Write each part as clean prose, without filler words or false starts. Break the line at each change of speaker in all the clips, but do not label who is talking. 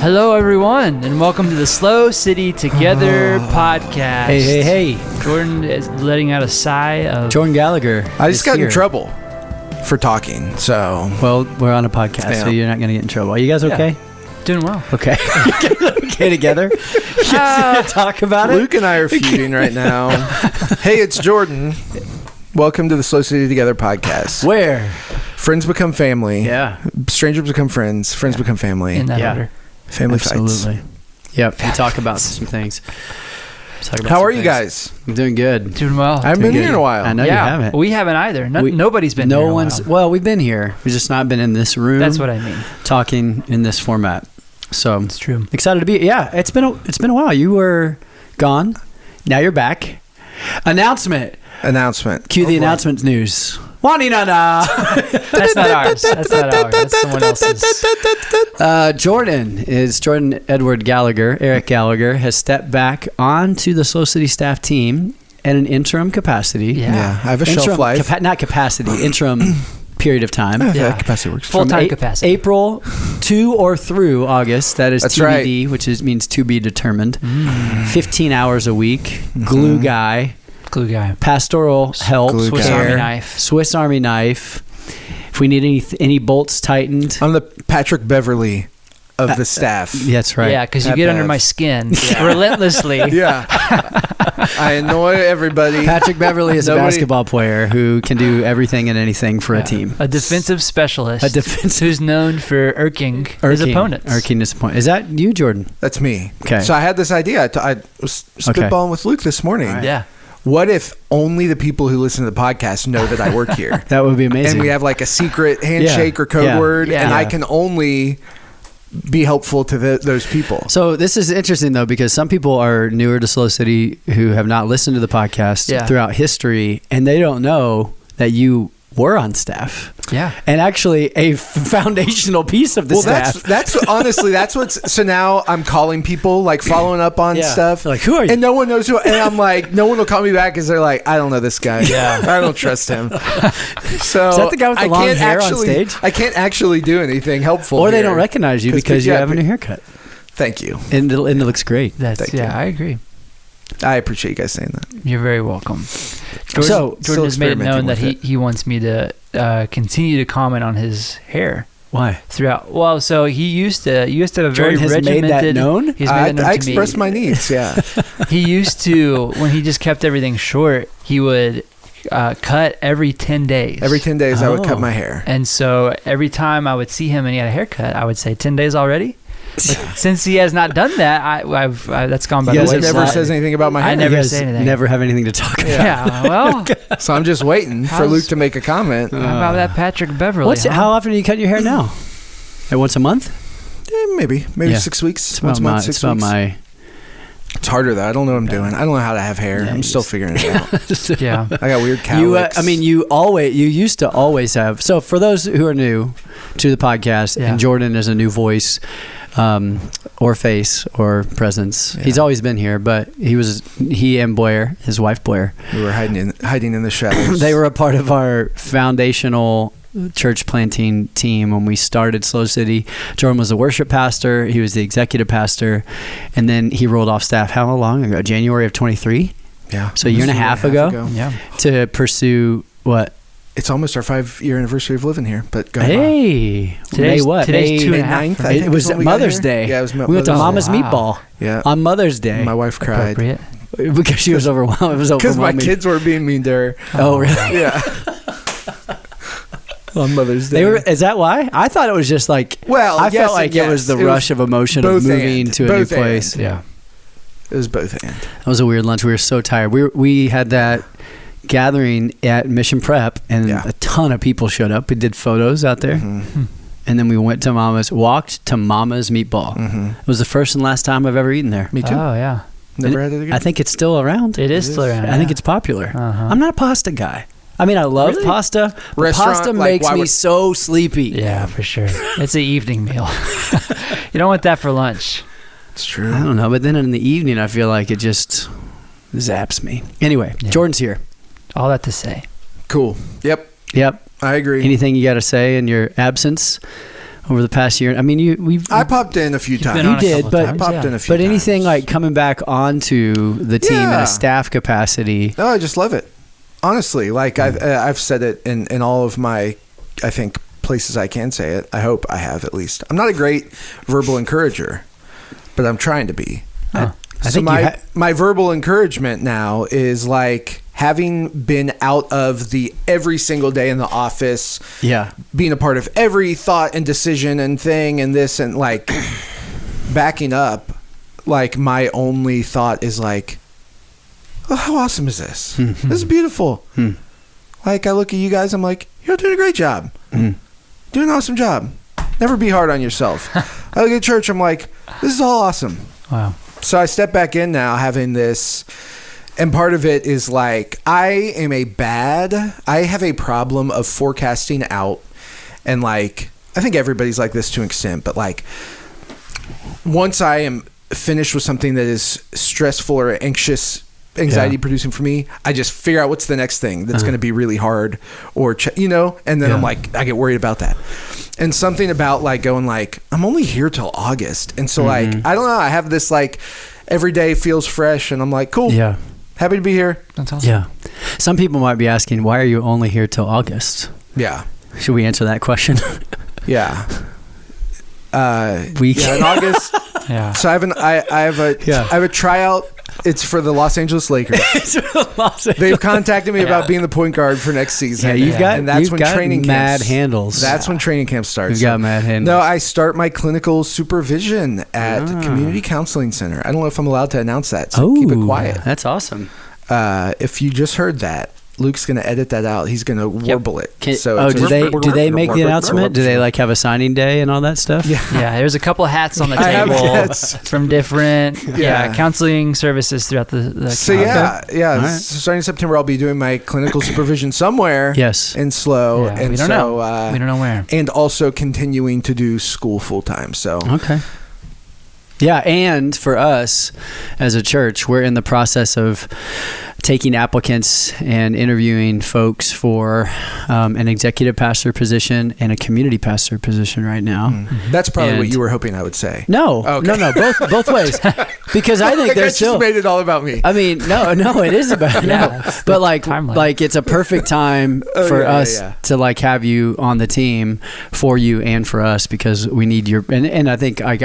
Hello, everyone, and welcome to the SLO City Together Podcast.
Hey.
Jordan is letting out a sigh of...
Jordan Gallagher.
I just got in trouble for talking, so...
Well, we're on a podcast, so you're not going to get in trouble. Are you guys okay?
Doing well.
Okay. Okay together? Talk about it?
Luke and I are feuding right now. Hey, it's Jordan. Welcome to the SLO City Together Podcast.
Where?
Friends become family.
Yeah.
Strangers become friends. Friends become family.
In that order.
Family fights.
Absolutely. Yep. We talk about some things.
How are you guys?
I'm doing good.
Doing well.
I haven't been here in a while.
I know you haven't.
We haven't either. Nobody's been here in a while.
Well, we've been here. We've just not been in this room.
That's what I mean.
Talking in this format. So
it's true.
Excited to be. Yeah, it's been a while. You were gone. Now you're back. Announcement.
Cue
the announcement news.
That's not ours. That's someone else's.
Jordan Edward Gallagher, Eric Gallagher, has stepped back onto the SLO City staff team in an interim capacity.
Yeah. I have a shelf life.
Not capacity, interim period of time.
Yeah. Capacity works.
Full-time capacity.
April to or through August. That is
That's
TBD,
right.
which means to be determined. 15 hours a week. Glue guy. Pastoral help. Swiss Army knife. If we need any bolts tightened.
I'm the Patrick Beverly of the staff.
That's right.
Yeah, because you get under my skin relentlessly.
Yeah. I annoy everybody.
Patrick Beverly is a basketball player who can do everything and anything for a team.
A defensive specialist. Who's known for irking his opponents.
Is that you, Jordan?
That's me.
Okay.
So I had this idea. I was spitballing with Luke this morning.
Right.
Yeah.
What if only the people who listen to the podcast know that I work here?
That would be amazing.
And we have like a secret handshake or code word, and I can only be helpful to those people.
So this is interesting, though, because some people are newer to SLO City who have not listened to the podcast throughout history, and they don't know that you were on staff.
Yeah.
And actually a foundational piece of the staff.
That's honestly, that's what's, so now I'm calling people, like following up on stuff.
Like, who are you?
And no one knows who, and I'm like, no one will call me back because they're like, I don't know this guy. Yeah. I don't trust him. So
is that the guy with the long hair on stage?
I can't actually do anything helpful.
Or they don't recognize you because you have a new haircut.
Thank you.
And it looks great.
I agree.
I appreciate you guys saying that.
You're very welcome. Jordan has made it known that he wants me to continue to comment on his hair.
Why?
Throughout. Well, so he used to have a very
Jordan has
regimented.
Made that known?
He's made that known
I
to me.
expressed my needs. Yeah.
He used to, when he just kept everything short, he would cut every 10 days.
Every 10 days, I would cut my hair.
And so every time I would see him and he had a haircut, I would say, 10 days already? But since he has not done that, I've that's gone by the wayside.
He never says anything about my hair.
I never say anything.
Never have anything to talk about.
Yeah, well.
So I'm just waiting for Luke to make a comment.
How about that Patrick Beverly?
How often do you cut your hair now? Once a month?
Maybe 6 weeks. Once a month, 6 weeks. It's harder though. I don't know what I'm doing. I don't know how to have hair. I'm still figuring it out.
Yeah.
I got weird cowlicks.
You used to always have. So for those who are new to the podcast, and Jordan is a new voice, or face or presence. Yeah. He's always been here, but he and Blair, his wife Blair,
we were hiding in the shadows.
They were a part of our foundational church planting team when we started SLO City. Jordan was the worship pastor. He was the executive pastor, and then he rolled off staff. How long ago? January of 23.
Yeah.
So a year and a half ago.
Yeah.
To pursue what?
It's almost our 5-year anniversary of living here, but go
Hey,
today's
9th.
It was Mother's Day.
Yeah, it was
we went to Mama's Meatball.
Yeah.
On Mother's Day.
My wife cried
because she was overwhelmed. It was
because my kids were being mean to her.
Oh, really?
Yeah. On Mother's Day.
Is that why? I thought it was just like. Well, I felt like it was the rush of emotion of moving to a new place.
Yeah. It was both and.
That was a weird lunch. We were so tired. We had that gathering at Mission Prep, and a ton of people showed up. We did photos out there, and then we walked to Mama's Meatball. It was the first and last time I've ever eaten there.
Me too.
Oh yeah,
never had it again.
I think it's still around.
It is still around.
I think it's popular. I'm not a pasta guy. I mean, I love pasta, but pasta makes me so sleepy.
Yeah, for sure. It's an evening meal. You don't want that for lunch.
It's true.
I don't know, but then in the evening, I feel like it just zaps me. Anyway, Jordan's here.
All that to say.
Cool. Yep.
Yep.
I agree.
Anything you got to say in your absence? over the past year. I mean,
I popped in a few times.
You did, but
I popped in a few times.
But anything like coming back onto the team in a staff capacity?
No, I just love it. Honestly, like I've said it in all of my, I think, places I can say it. I hope I have, at least. I'm not a great verbal encourager, but I'm trying to be.
I
So
think
my verbal encouragement now is like having been out of the every single day in the office, being a part of every thought and decision and thing and this and like backing up, like my only thought is like, oh, how awesome is this? This is beautiful. Like I look at you guys, I'm like, you're doing a great job. Doing an awesome job. Never be hard on yourself. I look at church, I'm like, this is all awesome.
Wow.
So I step back in now having this, and part of it is like, I have a problem of forecasting out, and like, I think everybody's like this to an extent, but like, once I am finished with something that is stressful or anxiety producing for me, I just figure out what's the next thing that's going to be really hard or, and then I'm like, I get worried about that. And something about like going like, I'm only here till August. And so like, I don't know. I have this like every day feels fresh and I'm like, cool.
Yeah.
Happy to be here.
That's awesome.
Yeah. Some people might be asking, why are you only here till August?
Yeah.
Should we answer that question?
Yeah.
In
August.
Yeah.
So I have a tryout. It's for the Los Angeles Lakers. They've contacted me about being the point guard for next season.
Yeah, you've got
training
mad handles.
That's when training camp starts.
You've got mad handles.
No, I start my clinical supervision at the Community Counseling Center. I don't know if I'm allowed to announce that, so keep it quiet.
That's awesome.
If you just heard that, Luke's going to edit that out. He's going to warble it.
Do they make the announcement? Do they like have a signing day and all that stuff?
Yeah, there's a couple hats on the table from different counseling services throughout the
So right. So starting in September, I'll be doing my clinical supervision somewhere.
Yes.
In SLO.
Yeah,
and
we don't know. We don't know where.
And also continuing to do school full time. So
okay. Yeah, and for us as a church, we're in the process of taking applicants and interviewing folks for an executive pastor position and a community pastor position right now.
That's probably what you were hoping I would say.
No,
okay.
no, both ways. Because I think there's still...
just made it all about me.
I mean, no, it is about but like it's a perfect time for us to like have you on the team for you and for us because we need your... And I think like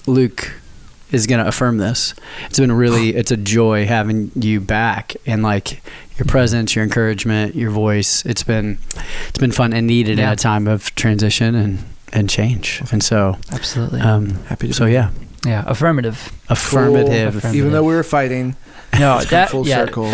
Luke is going to affirm this. It's been it's a joy having you back and like your presence, your encouragement, your voice. It's been fun and needed at a time of transition and change. And so
absolutely
happy to.
So yeah,
affirmative.
Even though we were fighting.
No, that
full circle.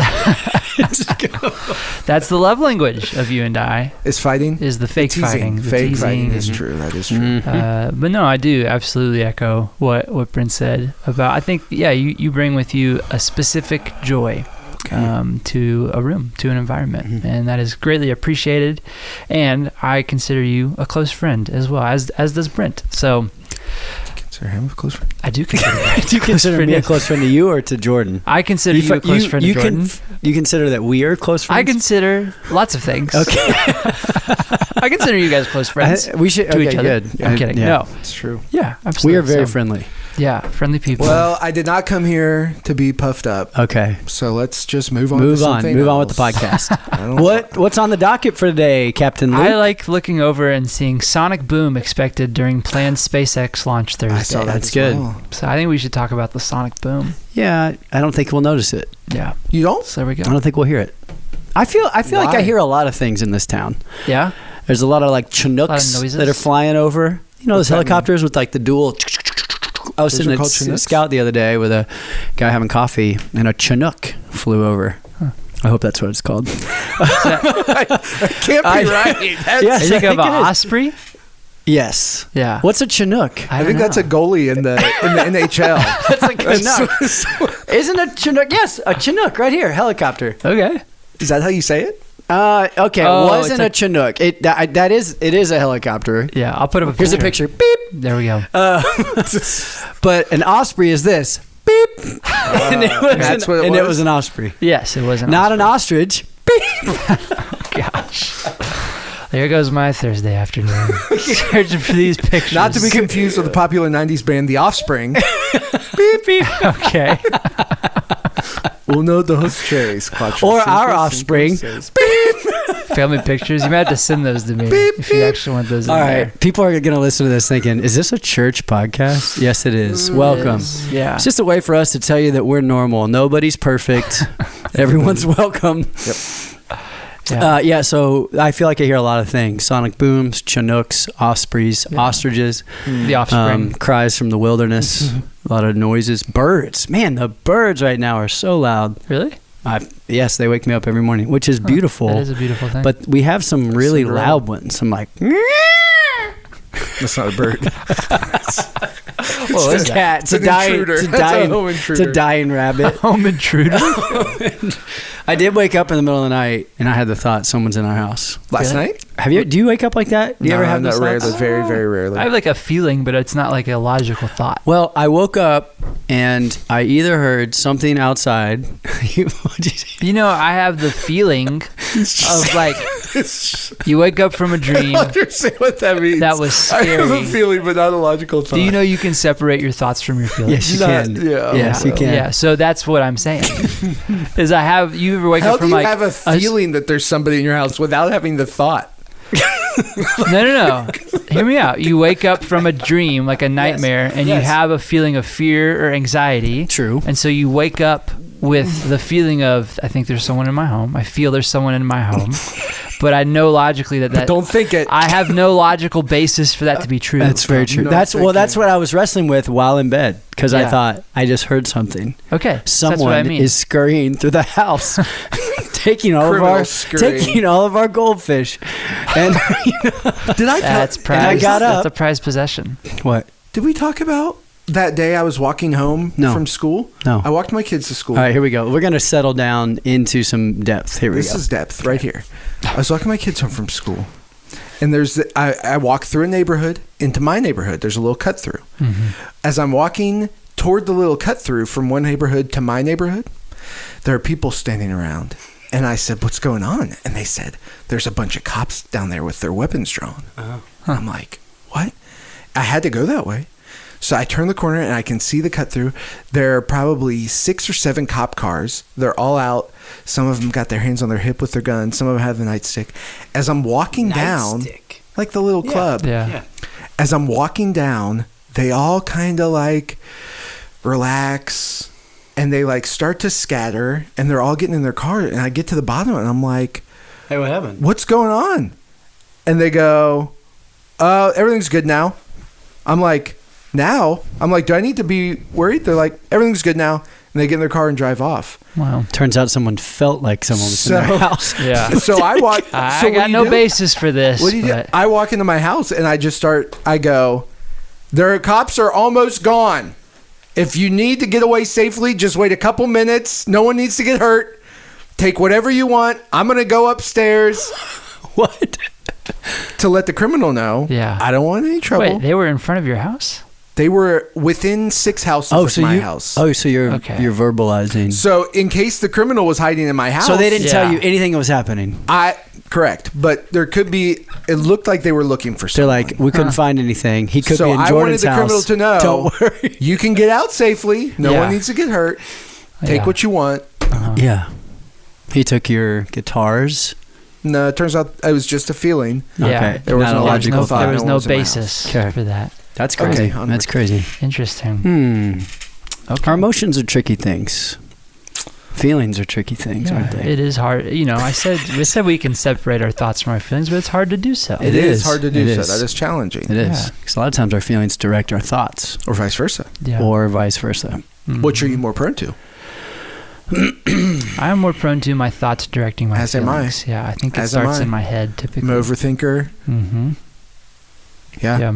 That's the love language of you and I.
Is fighting?
Is the fake fighting?
Fake fighting is true. That is true.
But no, I do absolutely echo what Brent said about. I think you bring with you a specific joy to a room, to an environment, and that is greatly appreciated. And I consider you a close friend as well, as does Brent. So.
Him a close friend?
I do consider
Do you consider me a close friend to you or to Jordan?
I consider you a close friend to Jordan.
You consider that we are close friends?
I consider lots of things.
Okay.
I consider you guys close friends.
We should
to each other.
Good.
I'm kidding.
Yeah.
No.
It's true.
Yeah, absolutely.
We are very friendly.
Yeah, friendly people.
Well, I did not come here to be puffed up.
Okay.
So let's just move on.
Move on with the podcast. What's on the docket for today, Captain Luke?
I like looking over and seeing sonic boom expected during planned SpaceX launch Thursday.
I saw
That's good.
Well.
So I think we should talk about the sonic boom.
Yeah, I don't think we'll notice it.
Yeah.
You don't?
So there we go.
I don't think we'll hear it. I feel like I hear a lot of things in this town.
Yeah.
There's a lot of like Chinooks that are flying over. You know those helicopters with like the dual. I was sitting at Scout the other day with a guy having coffee, and a Chinook flew over. I hope that's what it's called.
That can't be right.
You think of an Osprey?
Yes.
Yeah.
What's a Chinook?
I think that's a goalie in the NHL.
That's like a Chinook. Isn't a Chinook? Yes, a Chinook right here. Helicopter.
Okay.
Is that how you say it?
Okay. It wasn't a Chinook. It is a helicopter.
Yeah, I'll put up a
picture. Here's a picture. Beep.
There we go.
But an Osprey is this. Beep. And it was an Osprey.
Yes, it was
not an ostrich. Beep.
Gosh. There goes my Thursday afternoon. Searching for these pictures.
Not to be confused with the popular 90s band, The Offspring.
Beep, beep. Okay.
Uno, dos, tres.
Or our Offspring.
Family pictures. You might have to send those to me if you actually want those in
All
there.
right. People are going to listen to this thinking, is this a church podcast? Yes, it is. Welcome.
Yeah.
It's just a way for us to tell you that we're normal. Nobody's perfect. Everyone's welcome.
Yep.
So I feel like I hear a lot of things. Sonic booms, Chinooks, Ospreys, Ostriches.
The Offspring.
Cries from the wilderness. A lot of noises. Birds. Man, the birds right now are so loud.
Really?
Yes, they wake me up every morning, which is beautiful.
That is a beautiful thing.
But we have some really loud ones. I'm like,
that's not a bird.
well, it's a cat. It's a dying rabbit.
Home intruder.
I did wake up in the middle of the night and I had the thought someone's in our house.
Last night?
Do you wake up like that? Do you ever have those thoughts?
Rarely, very, very rarely.
I have like a feeling, but it's not like a logical thought.
Well, I woke up and I either heard something outside.
You know, I have the feeling of like you wake up from a dream.
I don't understand what that means.
That was scary.
I have a feeling, but not a logical thought.
Do you know you can separate your thoughts from your feelings?
Yes, you can.
Yes,
you can.
Yeah, so that's what I'm saying. Is you ever wake
How
up from
do you
like
have a feeling that there's somebody in your house without having the thought?
No. Hear me out. You wake up from a dream, like a nightmare, and you have a feeling of fear or anxiety.
True.
And so you wake up with the feeling of, I think there's someone in my home. I feel there's someone in my home. But I know logically that
don't think it.
I have no logical basis for that to be true.
That's very true. That's what I was wrestling with while in bed because I thought I just heard something.
Okay.
Someone
that's what I mean.
is scurrying through the house, taking all of our goldfish. And
did I?
That's prized.
And I got up.
That's a prized possession.
What?
Did we talk about that day I was walking home from school?
No.
I walked my kids to school.
All right, here we go. We're going to settle down into some depth.
This is depth right here. I was walking my kids home from school, and I walk through a neighborhood into my neighborhood. There's a little cut through. Mm-hmm. As I'm walking toward the little cut through from one neighborhood to my neighborhood, there are people standing around. And I said, "What's going on?" And they said, "There's a bunch of cops down there with their weapons drawn." I'm like, "What?" I had to go that way. So I turn the corner and I can see the cut through. There are probably 6 or 7 cop cars. They're all out. Some of them got their hands on their hip with their guns. Some of them have the nightstick. As I'm walking down, like the little club.
Yeah.
As I'm walking down, they all kind of like relax and they like start to scatter and they're all getting in their car. And I get to the bottom and I'm like,
"Hey, what happened?
What's going on?" And they go, "Everything's good now." I'm like, "Now?" I'm like, "Do I need to be worried?" They're like, "Everything's good now." And they get in their car and drive off.
Wow.
Turns out someone felt like someone was in their house.
Yeah.
So I walk.
I got no basis for this.
What do you do? I walk into my house and I go, "Their cops are almost gone. If you need to get away safely, just wait a couple minutes. No one needs to get hurt. Take whatever you want. I'm going to go upstairs."
What?
To let the criminal know.
Yeah.
I don't want any trouble.
Wait, they were in front of your house?
They were within 6 houses of my house.
Oh, so you're verbalizing.
So in case the criminal was hiding in my house.
So they didn't tell you anything was happening.
Correct. But there could be, it looked like they were looking for someone.
They're like, "We couldn't find anything. He could be in
I
Jordan's
wanted the criminal to know,
don't worry.
You can get out safely. No one needs to get hurt. Take what you want."
Yeah. He took your guitars.
No, it turns out it was just a feeling.
Yeah.
Okay.
There was no logical thought.
There was no basis for that.
That's crazy.
Okay,
that's crazy.
Interesting. Okay.
Our emotions are tricky things. Feelings are tricky things, aren't they?
It is hard. You know, we said we can separate our thoughts from our feelings, but it's hard to do so.
It is hard to do so. That is challenging.
It is. Because a lot of times our feelings direct our thoughts.
Or vice versa.
Yeah.
Or vice versa.
Mm-hmm.
Which are you more prone to?
I am more prone to my thoughts directing my feelings.
Am I.
Yeah, I think it starts in my head typically.
I'm an overthinker.
Mm-hmm.
Yeah.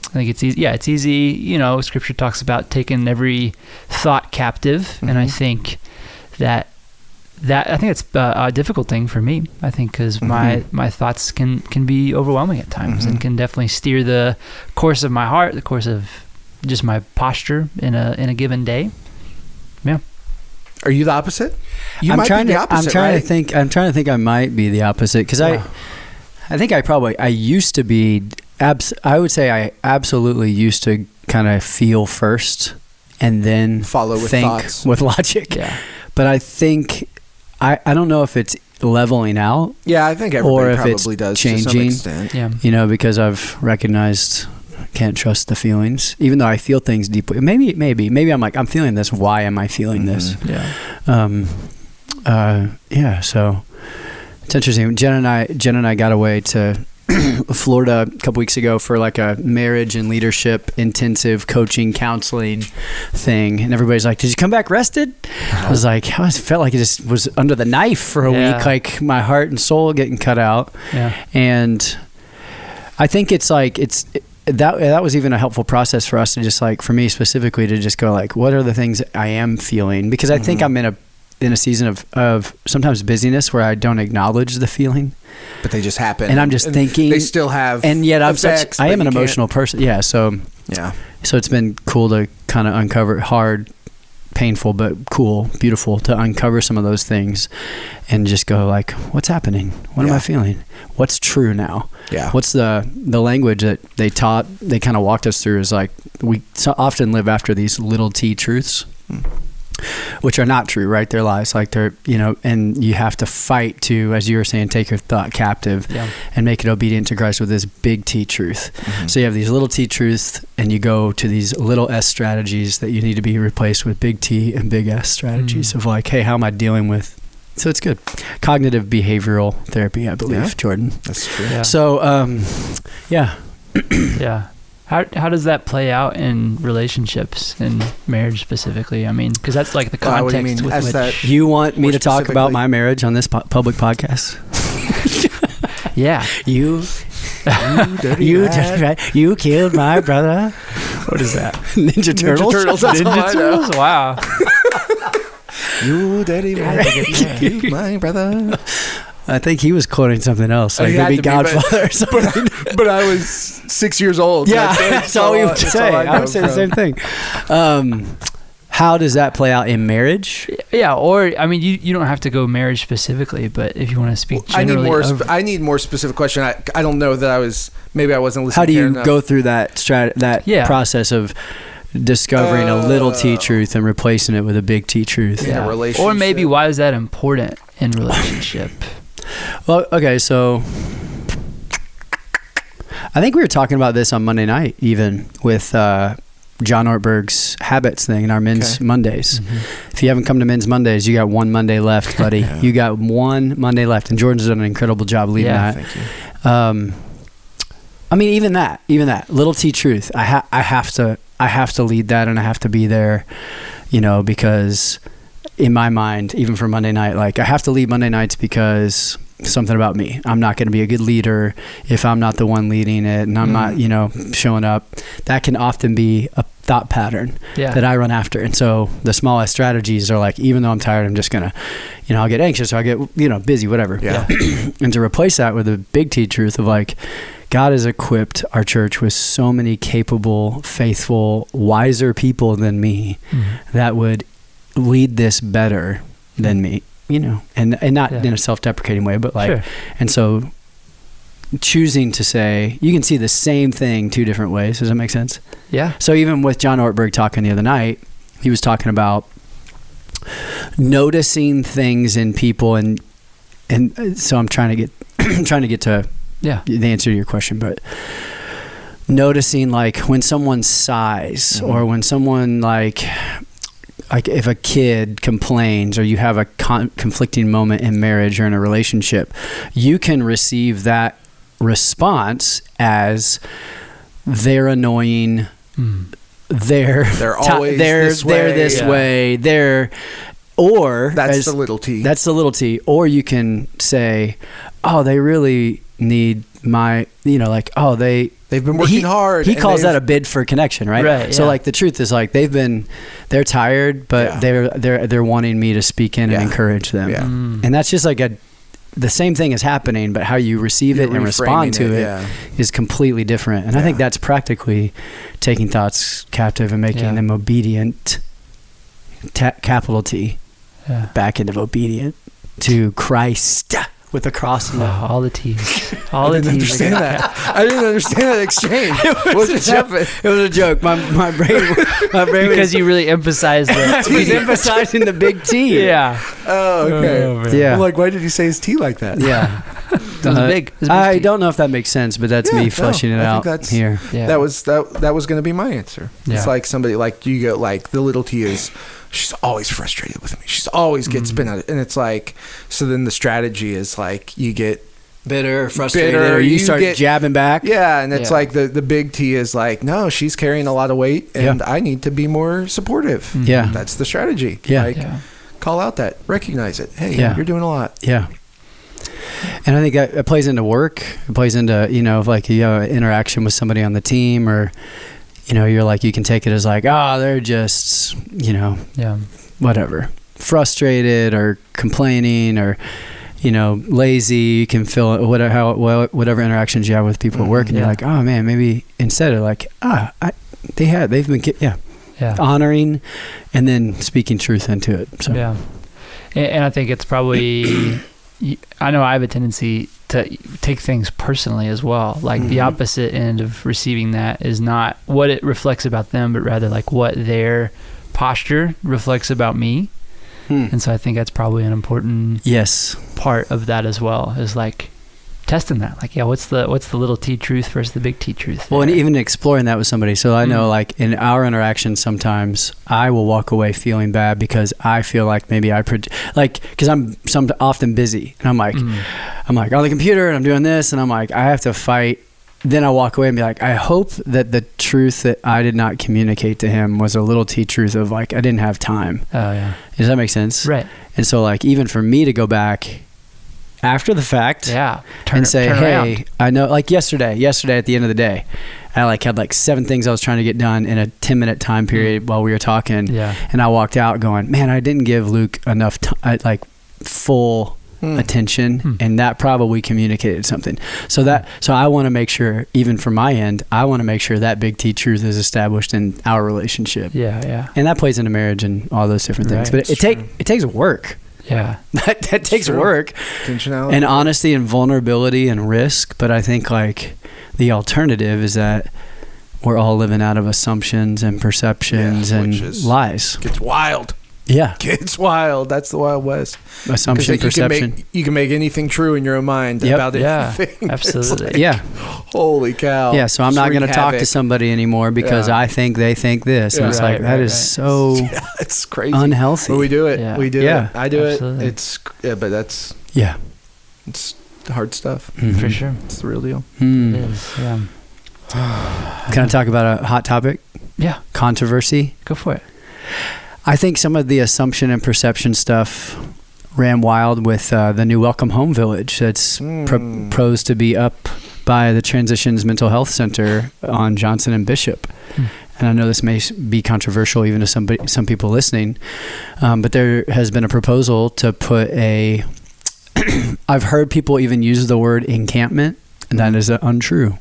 I think it's easy. Yeah, it's easy. You know, Scripture talks about taking every thought captive, and I think that I think it's a difficult thing for me. I think because my thoughts can be overwhelming at times, and can definitely steer the course of my heart, the course of just my posture in a given day. Yeah.
Are you the opposite?
I'm trying to think I might be the opposite because I think I used to be, I would say I absolutely used to kind of feel first and then
follow with
think
thoughts
with logic.
Yeah.
But I think, I don't know if it's leveling out.
Yeah, I think everybody probably does
changing,
to some extent.
Yeah.
You know, because I've recognized I can't trust the feelings, even though I feel things deeply. Maybe I'm like, I'm feeling this. Why am I feeling this?
Yeah.
So it's interesting. Jen and I got away to Florida a couple weeks ago for like a marriage and leadership intensive coaching counseling thing, and everybody's like, did you come back rested? I was like, I felt like it just was under the knife for a week, like my heart and soul getting cut out. And I think it's like that was even a helpful process for us to just like, for me specifically, to just go like, what are the things I am feeling? Because I think I'm in a season of sometimes busyness where I don't acknowledge the feeling,
but they just happen,
and I'm just thinking
they still have,
and yet I am an emotional person. So it's been cool to kind of uncover, hard, painful, but cool, beautiful to uncover some of those things and just go like, what's happening? What am I feeling? What's true now? What's the language that they kind of walked us through is like, we so often live after these little T truths, which are not true, right? They're lies. Like they're, and you have to fight to, as you were saying, take your thought captive and make it obedient to Christ with this big T truth. So you have these little T truths and you go to these little S strategies that you need to be replaced with big T and big S strategies of like, hey, how am I dealing with? So it's good. Cognitive behavioral therapy, I believe, Jordan.
That's true.
Yeah.
So,
How does that play out in relationships and marriage specifically? I mean, because that's like the context with which...
that
you want me to talk about my marriage on this public podcast?
Yeah.
You dirty rat. You killed my brother.
What is that?
Ninja Turtles?
Ninja Turtles? Wow.
You dirty rat. You killed my brother.
I think he was quoting something else, like maybe Godfather or something.
But I was 6 years old.
Yeah, that's all he would say. I would say the same thing. How does that play out in marriage?
Yeah, or I mean, you don't have to go marriage specifically, but if you want to speak generally,
I need more specific question. I don't know that I wasn't listening.
How do you go through that process of discovering a little T truth and replacing it with a big T truth
in a relationship?
Or maybe why is that important in relationship?
Well, okay, so I think we were talking about this on Monday night, even with John Ortberg's habits thing in our men's Mondays. If you haven't come to men's Mondays, you got one Monday left, buddy. You got one Monday left, and Jordan's done an incredible job leading that.
Thank you.
I mean, even that little T truth. I have to lead that, and I have to be there, because in my mind, even for Monday night, like I have to lead Monday nights because something about me. I'm not going to be a good leader if I'm not the one leading it, and I'm not, showing up. That can often be a thought pattern that I run after. And so the smallest strategies are like, even though I'm tired, I'm just going to, I'll get anxious or I'll get, busy, whatever. And to replace that with a big T truth of like, God has equipped our church with so many capable, faithful, wiser people than me that would lead this better than me, and not in a self-deprecating way, but like, and so choosing to say, you can see the same thing two different ways. Does that make sense? Yeah. So even with John Ortberg talking the other night, he was talking about noticing things in people, and so I'm trying to get to the answer to your question, but noticing like when someone sighs or when someone like if a kid complains or you have a conflicting moment in marriage or in a relationship, you can receive that response as they're annoying, they're always this way, or
that's the little T.
That's the little T. Or you can say, oh, they really need my, they've been working hard. He calls that a bid for connection, right? Right. So like the truth is like they're tired, but they're wanting me to speak in and encourage them. Yeah. And that's just like the same thing is happening, but how you receive it and respond to it is completely different. And I think that's practically taking thoughts captive and making them obedient, capital T, back into obedient to Christ. with a cross in it.
Oh, all the T's. All the
I didn't
T's.
understand that. I didn't understand that exchange. What just happened?
It was a joke. My brain
Because you really emphasized it.
was emphasizing the big T.
Yeah.
Oh, okay.
Oh, man.
Yeah.
I'm like, why did he say his T like that?
Yeah.
It was big. It was a big
I
T.
don't know if that makes sense, but that's
Yeah,
me
no,
fleshing it
I
out
think that's-
here.
Yeah.
That was going to be my answer.
Yeah.
It's like somebody like you go like the little T is, she's always frustrated with me. She's always gets spin out, and it's like, so then the strategy is like you get
Bitter, frustrated,
bitter,
or you
you
start
get-
jabbing back.
yeah, and it's
Yeah.
like the big T is like, no, she's carrying a lot of weight, and I need to be more supportive.
Yeah.
That's the strategy.
Yeah.
Like,
Yeah.
call out that, recognize it. Hey,
Yeah.
you're doing a lot.
Yeah. And I think that plays into work. It plays into, like interaction with somebody on the team, or, you're like, you can take it as like, they're just,
Yeah.
whatever, frustrated or complaining or, lazy. You can feel it, whatever interactions you have with people at work, and
Yeah.
you're like, oh man, maybe instead of like, they've been,
Yeah.
honoring and then speaking truth into it. So
Yeah. And I think it's probably, I know I have a tendency to take things personally as well. Like the opposite end of receiving that is not what it reflects about them, but rather like what their posture reflects about me. And so I think that's probably an important
yes,
part of that as well, is like testing that. Like, yeah, what's the little T truth versus the big T truth?
well, and
there?
even exploring that with somebody. So I know, like in our interactions, sometimes I will walk away feeling bad because I feel like maybe because I'm often busy, and I'm like on the computer and I'm doing this, and I'm like, I have to fight. Then I walk away and be like, I hope that the truth that I did not communicate to him was a little T truth of like, I didn't have time.
Oh yeah.
Does that make sense?
Right.
And so like, even for me to go back after the fact,
Yeah.
and say,
turn
hey,
around.
I know, like yesterday at the end of the day, I had 7 things I was trying to get done in a 10-minute time period while we were talking.
Yeah.
And I walked out going, man, I didn't give Luke enough full attention, and that probably communicated something. So I want to make sure, even from my end, I want to make sure that big T truth is established in our relationship.
Yeah. Yeah.
And that plays into marriage and all those different things.
Right.
But it takes work.
Yeah.
That takes
True.
work.
Intentionality.
And honesty and vulnerability and risk. But I think like the alternative is that we're all living out of assumptions and perceptions
Yeah,
and
which is-
lies.
Gets wild.
Yeah.
It's wild. That's the Wild West.
Assumption, perception.
You can make anything true in your own mind
Yep.
about
Yeah.
anything. It's
Absolutely.
like,
Yeah.
holy cow.
Yeah. So I'm
Just
not going to
wreak
talk to
havoc.
somebody anymore because
Yeah.
I think they think this. And
Yeah.
it's
Right,
like, that
right,
is
right.
so
Yeah, it's crazy.
unhealthy.
But we do it.
Yeah.
We do
Yeah.
it. I do
Absolutely.
it. But that's
Yeah.
it's hard stuff.
Mhm.
For sure.
It's the real deal.
Hmm.
It is. Yeah.
Can I talk about a hot topic?
Yeah.
Controversy.
Go for it.
I think some of the assumption and perception stuff ran wild with the new Welcome Home Village that's proposed to be up by the Transitions Mental Health Center on Johnson and Bishop. And I know this may be controversial even to some people listening, but there has been a proposal to put I've heard people even use the word encampment, and that is untrue,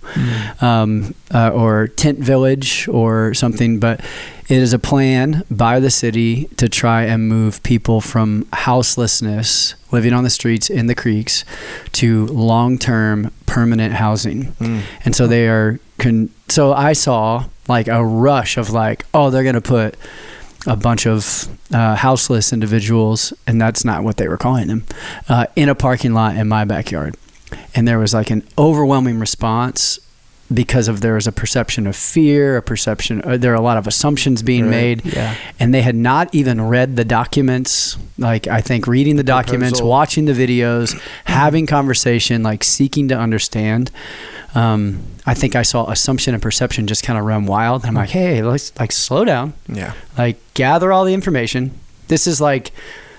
or tent village or something, but it is a plan by the city to try and move people from houselessness, living on the streets in the creeks, to long-term permanent housing. And so they are, so I saw like a rush of like, oh, they're going to put a bunch of houseless individuals, and that's not what they were calling them, in a parking lot in my backyard. And there was like an overwhelming response because there was a perception of fear, there are a lot of assumptions being made.
Yeah.
And they had not even read the documents. Like, I think reading the documents, watching the videos, having conversation, like seeking to understand. I think I saw assumption and perception just kind of run wild. And I'm like, hey, let's like slow down.
Yeah.
Like gather all the information. This is like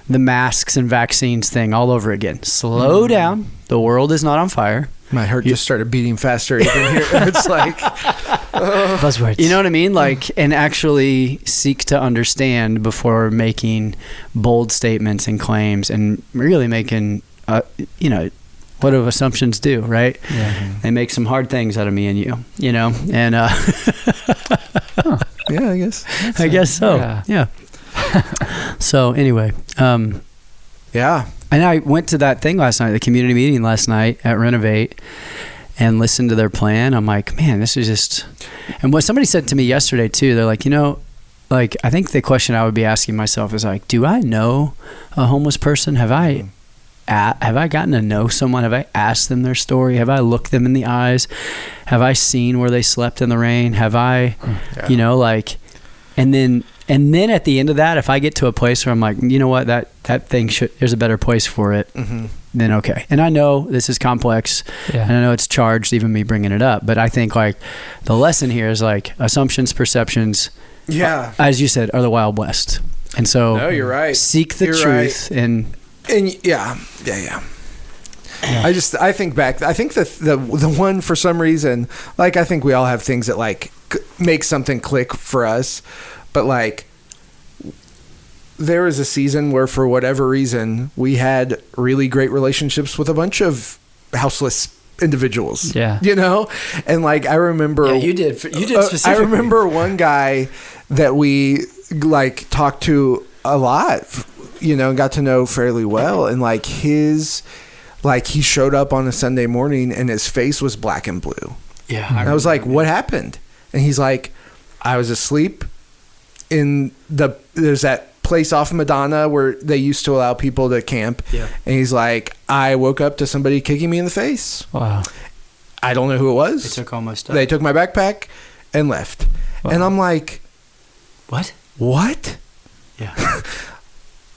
the masks and vaccines thing all over again. Slow down. The world is not on fire.
My heart just started beating faster even here. It's like
Buzzwords.
You know what I mean? Like, and actually seek to understand before making bold statements and claims, and really making, what do assumptions do, right?
Yeah.
They make some hard things out of me and you, and
yeah, I guess.
I guess so.
Yeah.
Yeah. So anyway,
Yeah.
And I went to that thing last night, the community meeting last night at Renovate, and listened to their plan. I'm like, man, this is just... And what somebody said to me yesterday too, they're like, like, I think the question I would be asking myself is like, do I know a homeless person? Have I gotten to know someone? Have I asked them their story? Have I looked them in the eyes? Have I seen where they slept in the rain? Have I, like, and then at the end of that, if I get to a place where I'm like, you know what, that thing there's a better place for it, then okay. And I know this is complex, and I know it's charged, even me bringing it up, but I think like the lesson here is like assumptions, perceptions, as you said, are the Wild West. And so
no, you're right.
Seek the truth
right. and yeah. I think back. I think the one, for some reason, like, I think we all have things that like make something click for us, but like there was a season where for whatever reason we had really great relationships with a bunch of houseless individuals. Yeah, and like I remember,
you did specifically.
I remember one guy that we like talked to a lot, and got to know fairly well, and like he showed up on a Sunday morning and his face was black and blue.
Yeah.
And I was like, what happened? And he's like, I was asleep in there's that place off Madonna where they used to allow people to camp.
Yeah.
And he's like, I woke up to somebody kicking me in the face.
Wow.
I don't know who it was.
They took all my stuff.
They took my backpack and left. Wow. And I'm like, What?
Yeah.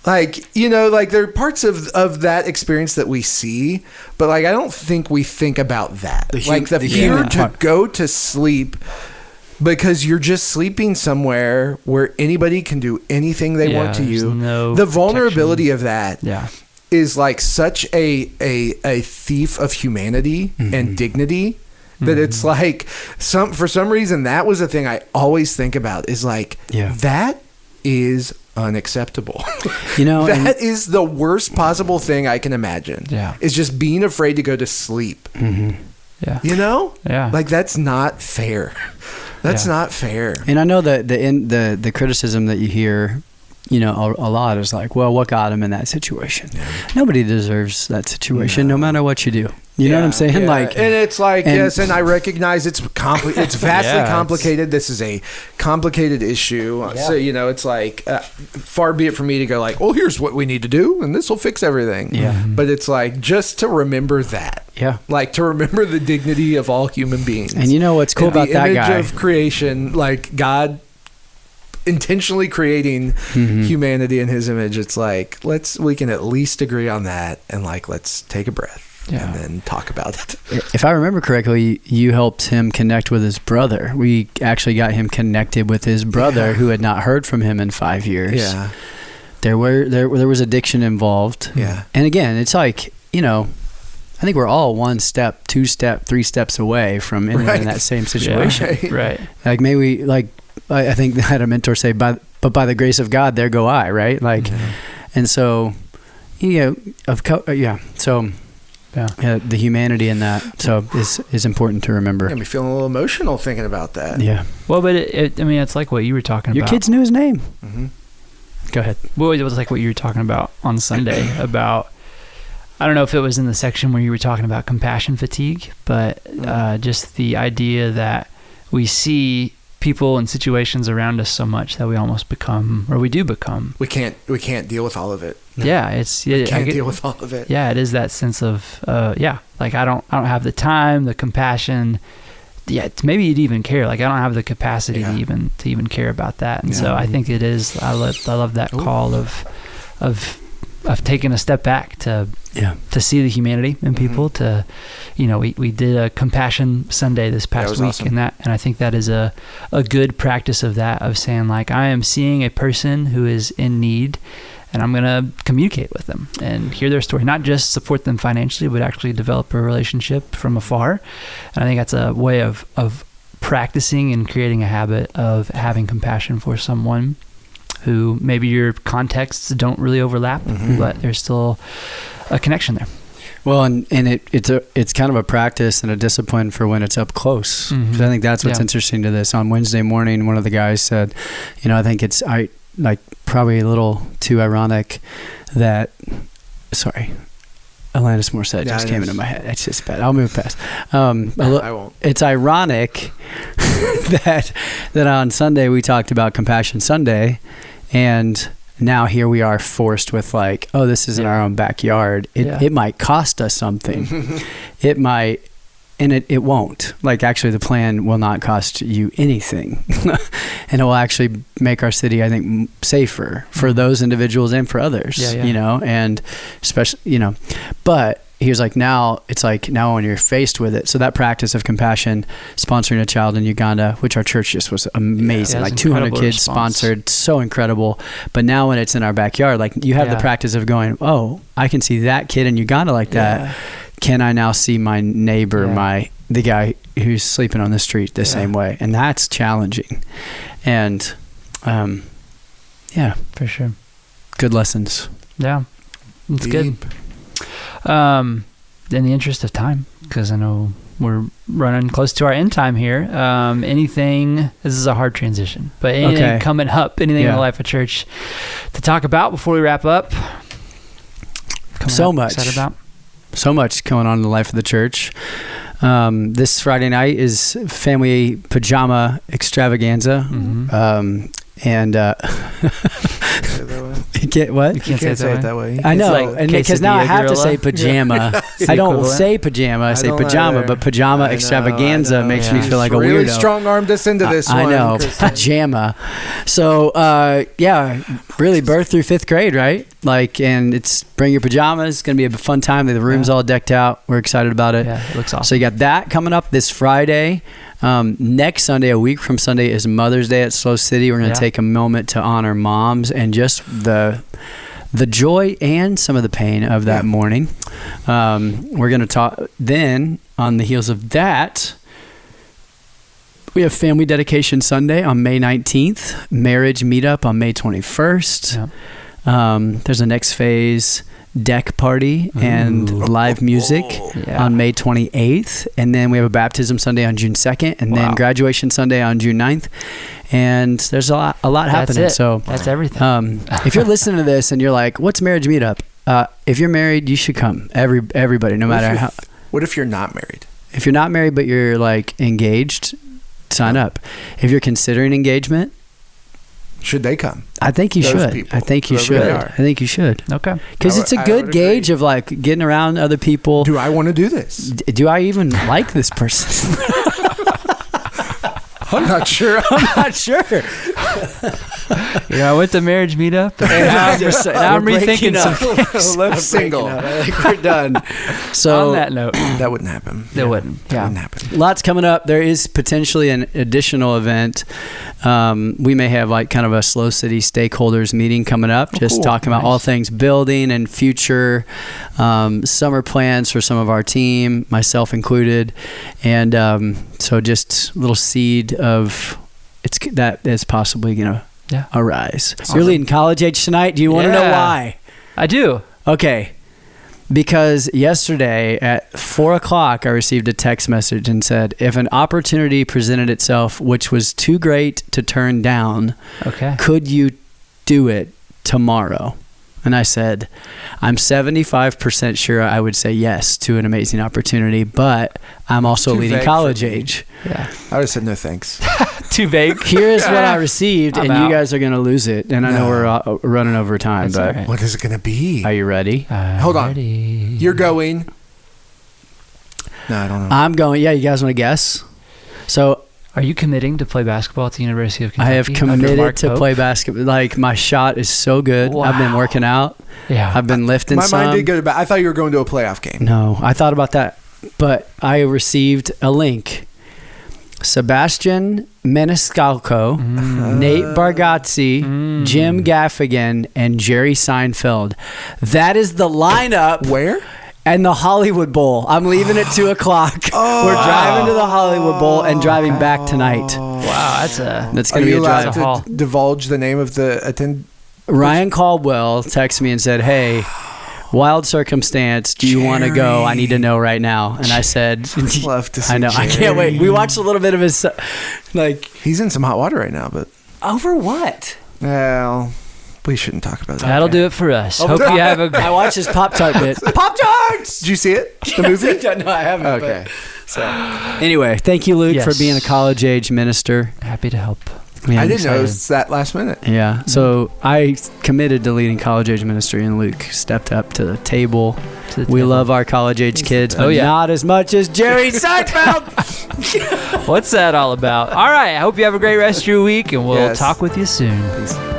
Like, like there are parts of that experience that we see, but like I don't think we think about that. The fear to go to sleep because you're just sleeping somewhere where anybody can do anything they want to you. The vulnerability of that is like such a thief of humanity and dignity that it's like for some reason that was a thing I always think about is like that is unacceptable. That is the worst possible thing I can imagine.
Yeah.
Is just being afraid to go to sleep.
Yeah.
Yeah. Like that's not fair. That's not fair.
And I know that the criticism that you hear, a lot is like, well, what got him in that situation? Yeah. Nobody deserves that situation, no matter what you do. You know what I'm saying?
Yeah. Like, and it's like, yes, and I recognize it's vastly complicated. This is a complicated issue. Yeah. So, it's like, far be it from me to go like, well, here's what we need to do, and this will fix everything.
Yeah.
But it's like, just to remember that.
Yeah.
Like, to remember the dignity of all human beings.
And you know what's cool about that guy?
The image of creation, like, God intentionally creating humanity in his image. It's like, we can at least agree on that, and like, let's take a breath. And then talk about it.
If I remember correctly, you helped him connect with his brother. We actually got him connected with his brother who had not heard from him in 5 years.
Yeah.
There was addiction involved.
Yeah.
And again, it's like, I think we're all 1 step, 2 step, 3 steps away from in that same situation.
Yeah. Right.
Like maybe I think I had a mentor say, but by the grace of God, there go I, right? Like, and so, so the humanity in that is important to remember.
Yeah, me feeling a little emotional thinking about that.
Yeah.
Well, but it's like what you were talking about.
Your kids knew his name.
Mm-hmm.
Go ahead.
Well, it was like what you were talking about on Sunday about, I don't know if it was in the section where you were talking about compassion fatigue, but just the idea that we see people and situations around us so much that we almost become, or we do become.
We can't deal with all of it.
No. Yeah,
we can't deal with all of it.
Yeah, it is that sense of like I don't have the time, the compassion. Yeah, maybe you'd even care. Like I don't have the capacity to even care about that. And so I think it is. I love that call of taking a step back to see the humanity in people. To, we did a compassion Sunday this past week, awesome. and I think that is a good practice of that, of saying like, I am seeing a person who is in need, and I'm going to communicate with them and hear their story, not just support them financially, but actually develop a relationship from afar. And I think that's a way of practicing and creating a habit of having compassion for someone who maybe your contexts don't really overlap, but there's still a connection there.
Well, and it's kind of a practice and a discipline for when it's up close. Because I think that's what's interesting to this. On Wednesday morning, one of the guys said, I think it's probably a little too ironic that sorry. Alanis Morissette just came into my head. It's just bad. I'll move past.
I won't.
It's ironic that on Sunday we talked about Compassion Sunday, and now here we are forced with like, oh, this is in our own backyard. It might cost us something. It might, and it won't. Like, actually, the plan will not cost you anything. And it will actually make our city, I think, safer for those individuals and for others, you know, and especially, you know, but he was like, now when you're faced with it. So that practice of compassion, sponsoring a child in Uganda, which our church just was amazing, like 200 kids sponsored, so incredible. But now when it's in our backyard, like you have the practice of going, oh, I can see that kid in Uganda like that. Can I now see my neighbor, the guy who's sleeping on the street the same way? And that's challenging. And,
for sure.
Good lessons.
Yeah. It's good. In the interest of time, because I know we're running close to our end time here. This is a hard transition, but anything coming up, anything in the life of church to talk about before we wrap up?
So much going on in the life of the church. This Friday night is family pajama extravaganza. And you can't what?
You can't say it that way.
I know, like, and because now I have to say pajama. I don't say pajama. I say pajama, either. But pajama extravaganza makes me feel like a weirdo.
Really strong-armed us into this one.
I know, pajama. So really birth through 5th grade, right? Like, and it's bring your pajamas. It's gonna be a fun time. The room's all decked out. We're excited about it.
Yeah, it looks awesome.
So you got that coming up this Friday. Next Sunday, a week from Sunday, is Mother's Day at SLO City. We're going to take a moment to honor moms and just the joy and some of the pain of that morning. We're going to talk then on the heels of that. We have Family Dedication Sunday on May 19th, Marriage Meetup on May 21st. There's a next phase deck party and live music on May 28th, and then we have a baptism Sunday on June 2nd, and then graduation Sunday on June 9th, and there's a lot happening. So
that's everything.
If you're listening to this and you're like, what's Marriage Meetup? If you're married, you should come. Everybody, no matter how.
What if you're not married?
If you're not married but you're like engaged, sign up. If you're considering engagement,
should they come?
I think you should.
People,
I think you should.
Okay.
Because it's a good gauge of like getting around other people.
Do I want to do this?
Do I even like this person?
I'm not sure.
I went to Marriage Meetup. And I'm rethinking some things.
I'm single.
I think we're done. So
on that note,
that wouldn't happen.
That wouldn't
happen.
Lots coming up. There is potentially an additional event. We may have like kind of a SLO City stakeholders meeting coming up, just talking about all things building and future summer plans for some of our team, myself included, and so just a little seed of that is possibly arise. Awesome. You're leading college age tonight. Do you want to know why?
I do.
Okay. Because yesterday at 4:00, I received a text message and said, if an opportunity presented itself, which was too great to turn down, could you do it tomorrow? And I said, I'm 75% sure I would say yes to an amazing opportunity, but I'm also leading college age.
Yeah. I would have said no thanks.
Too vague.
Here's what I received, and you guys are going to lose it. And I know we're running over time, but
right. What is it going to be?
Are you ready?
Hold on. You're going. No, I don't know.
I'm going. Yeah, you guys want to guess? So,
are you committing to play basketball at the University of Kentucky?
I have committed to play basketball. Like, my shot is so good. Wow. I've been working out. Yeah. I've been lifting
my mind did go to I thought you were going to a playoff game.
No, I thought about that. But I received a link. Sebastian Maniscalco, Nate Bargatze, Jim Gaffigan, and Jerry Seinfeld. That is the lineup.
Where?
And the Hollywood Bowl. I'm leaving at 2:00. We're driving to the Hollywood Bowl and driving back tonight.
Wow, that's
going to be a drive.
Are you allowed to divulge the name of the attend?
Ryan Caldwell texted me and said, "Hey, wild circumstance. Do you want to go? I need to know right now." And I said,
"I'd love to see."
I know.
Jerry.
I can't wait. We watched a little bit of his.
He's in some hot water right now, but
over what?
Well, We shouldn't talk about that.
That'll do it for us. Hope you have a
I watched his Pop-Tart bit.
Pop-Tarts! Did you see it? The movie?
No, I haven't.
Okay.
So, anyway, thank you, Luke,
Yes.
for being a college-age minister.
happy to help.
Man,
I didn't know it
excited.
was that last minute.
Yeah. So I committed to leading college-age ministry, and Luke stepped up to the table. We love our college-age kids, but not as much as Jerry Seinfeld.
What's that all about? All right. I hope you have a great rest of your week, and we'll talk with you soon.
Peace.